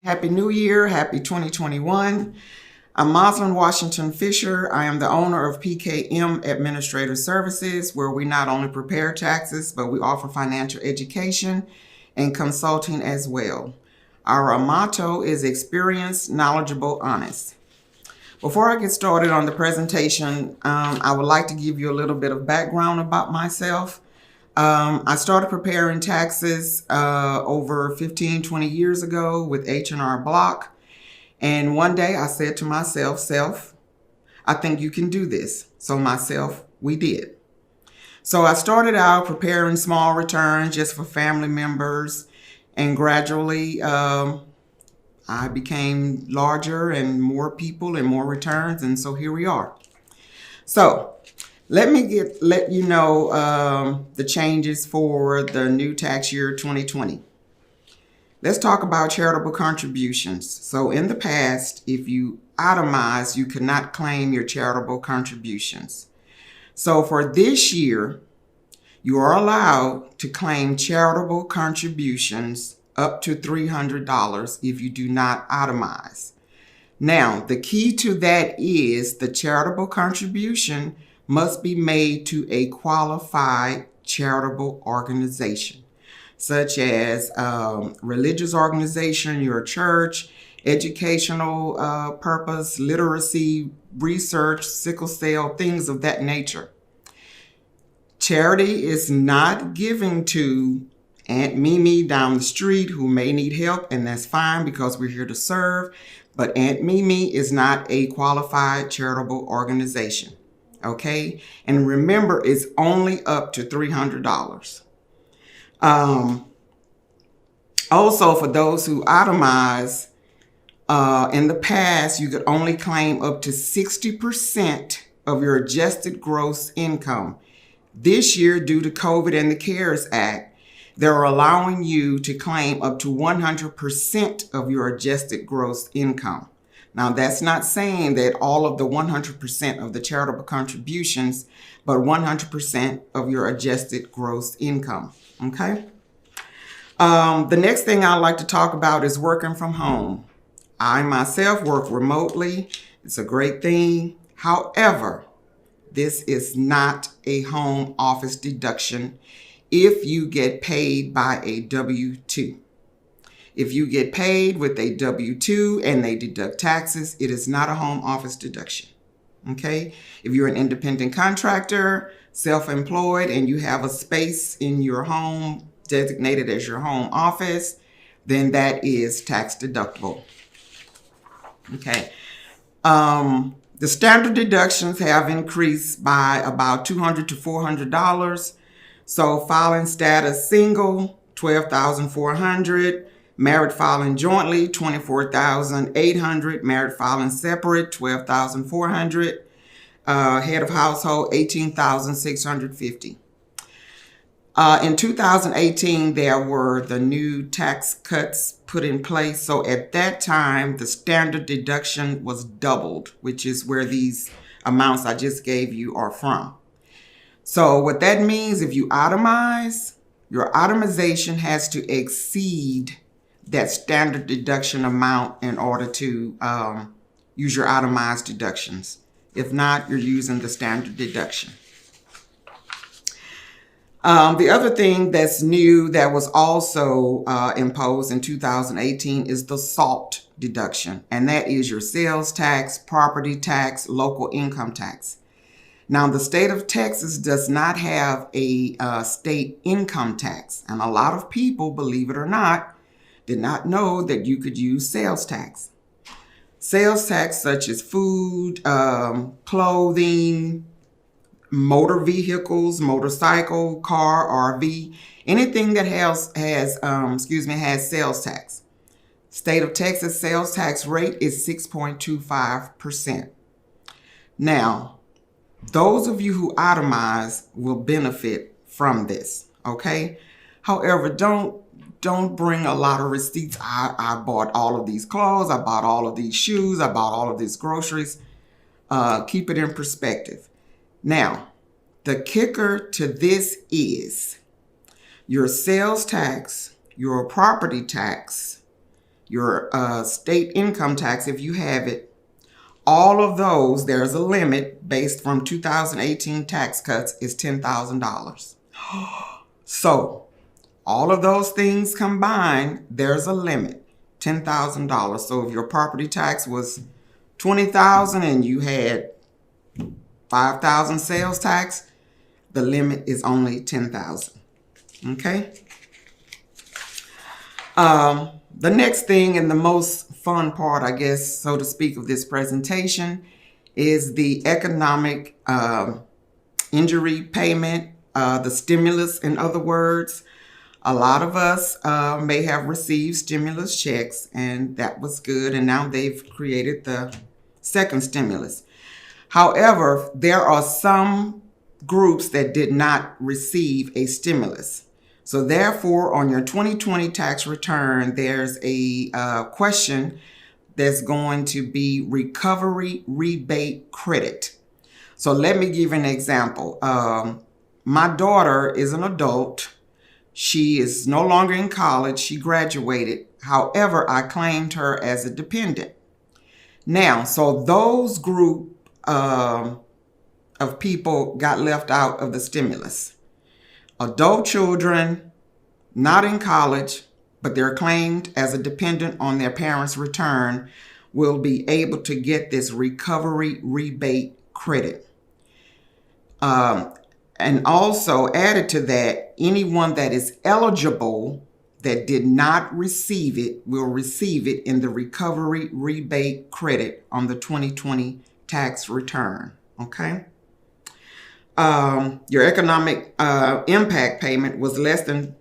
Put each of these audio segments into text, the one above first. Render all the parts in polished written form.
Happy New Year. Happy 2021. I'm Moslin Washington Fisher. I am the owner of PKM Administrative Services, where we not only prepare taxes, but we offer financial education and consulting as well. Our motto is experienced, knowledgeable, honest. Before I get started on the presentation, I would like to give you a little bit of background about myself. I started preparing taxes over 15, 20 years ago with H&R Block. And one day I said to myself, Self, I think you can do this. So myself, we did. So I started out preparing small returns just for family members. And gradually I became larger and more people and more returns. And so here we are. So let you know the changes for the new tax year 2020. Let's talk about charitable contributions. So in the past, if you itemize, you could not claim your charitable contributions. So for this year, you are allowed to claim charitable contributions up to $300 if you do not itemize. Now, the key to that is the charitable contribution must be made to a qualified charitable organization, such as religious organization, your church, educational purpose, literacy, research, sickle cell, things of that nature. Charity is not giving to Aunt Mimi down the street who may need help, and that's fine because we're here to serve. But Aunt Mimi is not a qualified charitable organization, okay? And remember, it's only up to $300. Also, for those who itemize, in the past, you could only claim up to 60% of your adjusted gross income. This year, due to COVID and the CARES Act, they're allowing you to claim up to 100% of your adjusted gross income. Now, that's not saying that all of the 100% of the charitable contributions, but 100% of your adjusted gross income, okay? The next thing I'd like to talk about is working from home. I myself work remotely. It's a great thing. However, this is not a home office deduction if you get paid by a W-2. If you get paid with a W-2 and they deduct taxes, it is not a home office deduction, okay? If you're an independent contractor, self-employed, and you have a space in your home designated as your home office, then that is tax deductible, okay? The standard deductions have increased by about $200 to $400. So filing status single, $12,400. Married filing jointly, $24,800. Married filing separate, $12,400. Head of household, $18,650. In 2018, there were the new tax cuts put in place. So at that time, the standard deduction was doubled, which is where these amounts I just gave you are from. So what that means, if you itemize, your itemization has to exceed that standard deduction amount in order to use your itemized deductions. If not, you're using the standard deduction. The other thing that's new that was also imposed in 2018 is the SALT deduction, and that is your sales tax, property tax, local income tax. Now, the state of Texas does not have a state income tax, and a lot of people, believe it or not, did not know that you could use sales tax. Sales tax such as food, clothing, motor vehicles, motorcycle, car, RV, anything that has sales tax. State of Texas sales tax rate is 6.25%. Now, those of you who itemize will benefit from this, okay? However, don't bring a lot of receipts. I bought all of these clothes, I bought all of these shoes, I bought all of these groceries. Keep it in perspective. Now, the kicker to this is your sales tax, your property tax, your state income tax, if you have it, all of those, there's a limit based from 2018 tax cuts, is $10,000. So all of those things combined, there's a limit, $10,000. So if your property tax was $20,000 and you had $5,000 sales tax, the limit is only $10,000. Okay. The next thing, and the most fun part, I guess, so to speak, of this presentation is the economic injury payment, the stimulus, in other words. A lot of us may have received stimulus checks, and that was good, and now they've created the second stimulus. However, there are some groups that did not receive a stimulus. So therefore, on your 2020 tax return, there's a question that's going to be recovery rebate credit. So let me give an example. My daughter is an adult. She is no longer in college. She graduated. However, I claimed her as a dependent. Now, so those group of people got left out of the stimulus. Adult children, not in college, but they're claimed as a dependent on their parents' return, will be able to get this recovery rebate credit. And also added to that, anyone that is eligible that did not receive it will receive it in the recovery rebate credit on the 2020 tax return. Okay. Your economic impact payment was less than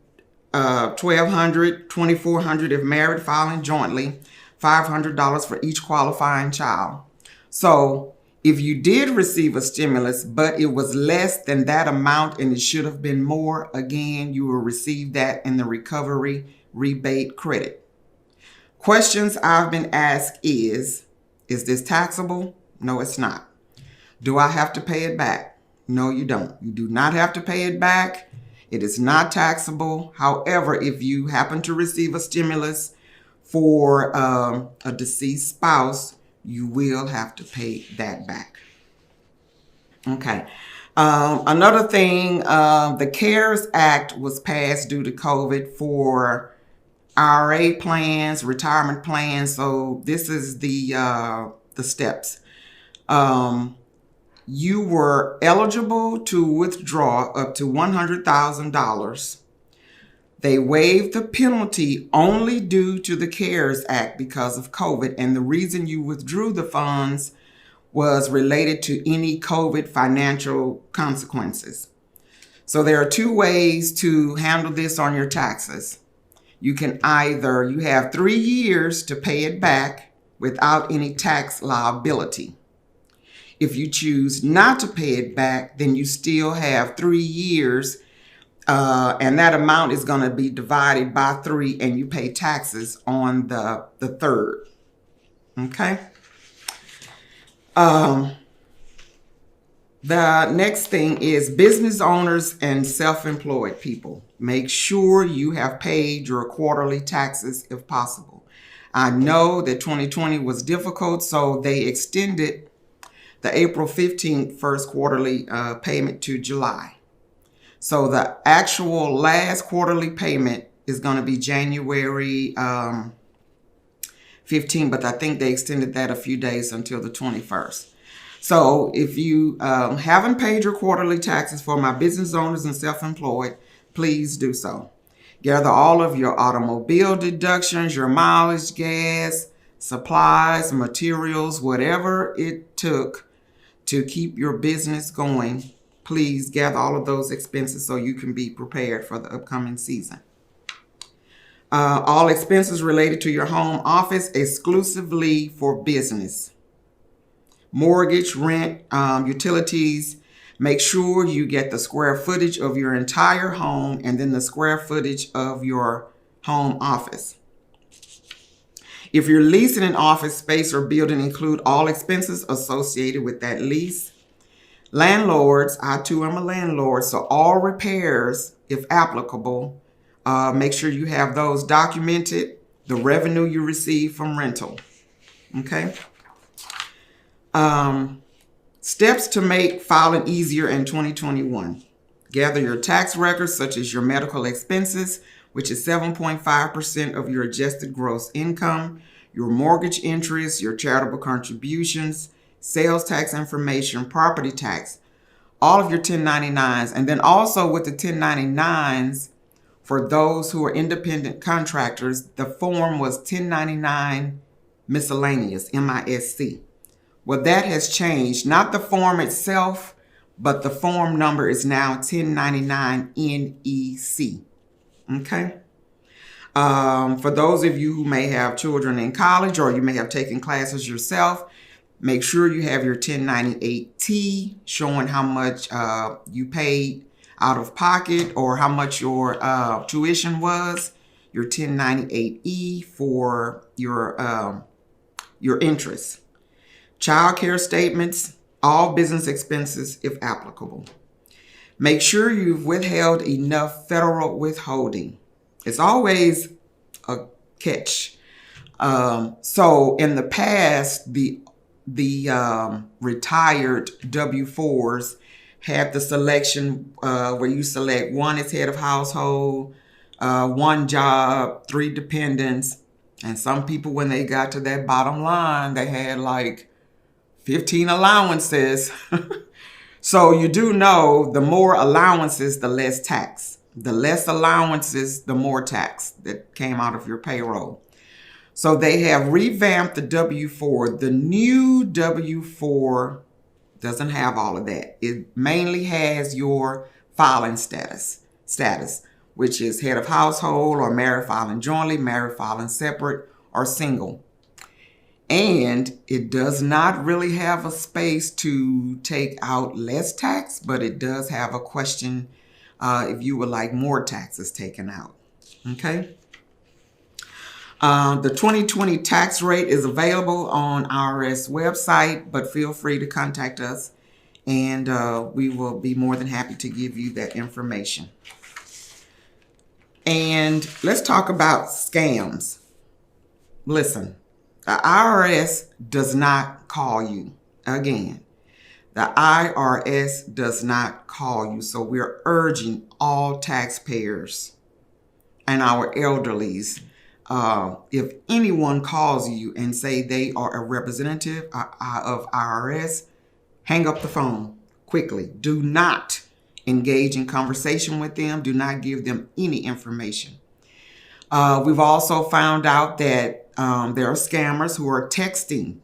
$1,200, $2,400 if married, filing jointly, $500 for each qualifying child. So if you did receive a stimulus, but it was less than that amount and it should have been more, again, you will receive that in the recovery rebate credit. Questions I've been asked is this taxable? No, it's not. Do I have to pay it back? No, you don't. You do not have to pay it back. It is not taxable. However, if you happen to receive a stimulus for a deceased spouse, you will have to pay that back. Okay. Another thing, the CARES Act was passed due to COVID for IRA plans, retirement plans. So this is the steps. You were eligible to withdraw up to $100,000. They waived the penalty only due to the CARES Act because of COVID. And the reason you withdrew the funds was related to any COVID financial consequences. So there are two ways to handle this on your taxes. You can either, you have 3 years to pay it back without any tax liability. If you choose not to pay it back, then you still have 3 years, and that amount is going to be divided by 3, and you pay taxes on the third. Okay. The next thing is business owners and self-employed people. Make sure you have paid your quarterly taxes if possible. I know that 2020 was difficult, so they extended the April 15th first quarterly payment to July. So the actual last quarterly payment is going to be January 15th, but I think they extended that a few days until the 21st. So if you haven't paid your quarterly taxes, for my business owners and self-employed, please do so. Gather all of your automobile deductions, your mileage, gas, supplies, materials, whatever it took to keep your business going. Please gather all of those expenses so you can be prepared for the upcoming season. All expenses related to your home office exclusively for business. Mortgage, rent, utilities. Make sure you get the square footage of your entire home and then the square footage of your home office. If you're leasing an office space or building, include all expenses associated with that lease. Landlords, I too am a landlord, so all repairs, if applicable, make sure you have those documented. the revenue you receive from rental. Okay. Steps to make filing easier in 2021. Gather your tax records, such as your medical expenses, which is 7.5% of your adjusted gross income, your mortgage interest, your charitable contributions, sales tax information, property tax, all of your 1099s. And then also with the 1099s, for those who are independent contractors, the form was 1099 miscellaneous, MISC. Well, that has changed. Not the form itself, but the form number is now 1099 NEC. Okay. For those of you who may have children in college or you may have taken classes yourself, make sure you have your 1098T showing how much you paid out of pocket or how much your tuition was, your 1098E for your interest. Child care statements, all business expenses if applicable. Make sure you've withheld enough federal withholding. It's always a catch. So in the past, the retired W-4s had the selection where you select one as head of household, one job, 3 dependents. And some people, when they got to that bottom line, they had like 15 allowances. So you do know the more allowances, the less tax. The less allowances, the more tax that came out of your payroll. So they have revamped the W-4. The new W-4 doesn't have all of that. It mainly has your filing status, which is head of household or married filing jointly, married filing separate, or single. And it does not really have a space to take out less tax, but it does have a question if you would like more taxes taken out. Okay. The 2020 tax rate is available on IRS website, but feel free to contact us and we will be more than happy to give you that information. And let's talk about scams. Listen, the IRS does not call you. Again, the IRS does not call you. So we're urging all taxpayers and our elderlies, if anyone calls you and say they are a representative of IRS, hang up the phone quickly. Do not engage in conversation with them. Do not give them any information. We've also found out that there are scammers who are texting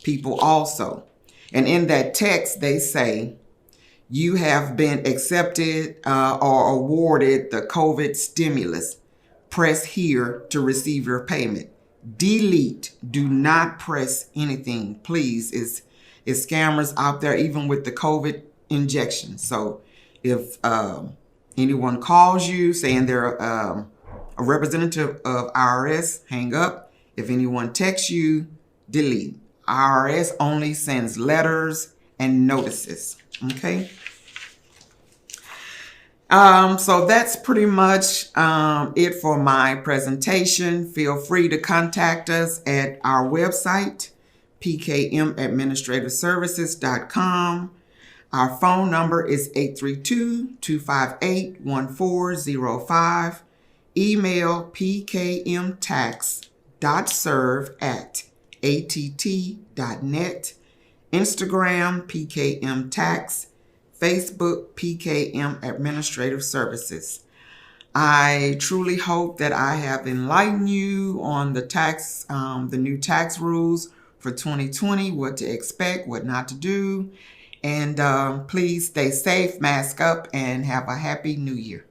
people also. And in that text, they say, you have been accepted or awarded the COVID stimulus. Press here to receive your payment. Delete. Do not press anything. Please. It's scammers out there, even with the COVID injection. So if anyone calls you saying they're a representative of IRS, hang up. If anyone texts you, delete. IRS only sends letters and notices. Okay. So that's pretty much it for my presentation. Feel free to contact us at our website, pkmadministrativeservices.com. Our phone number is 832-258-1405. Email pkmtax.serve@att.net. Instagram, pkmtax. Facebook, PKM Administrative Services. I truly hope that I have enlightened you on the new tax rules for 2020, what to expect, what not to do. And please stay safe, mask up, and have a happy new year.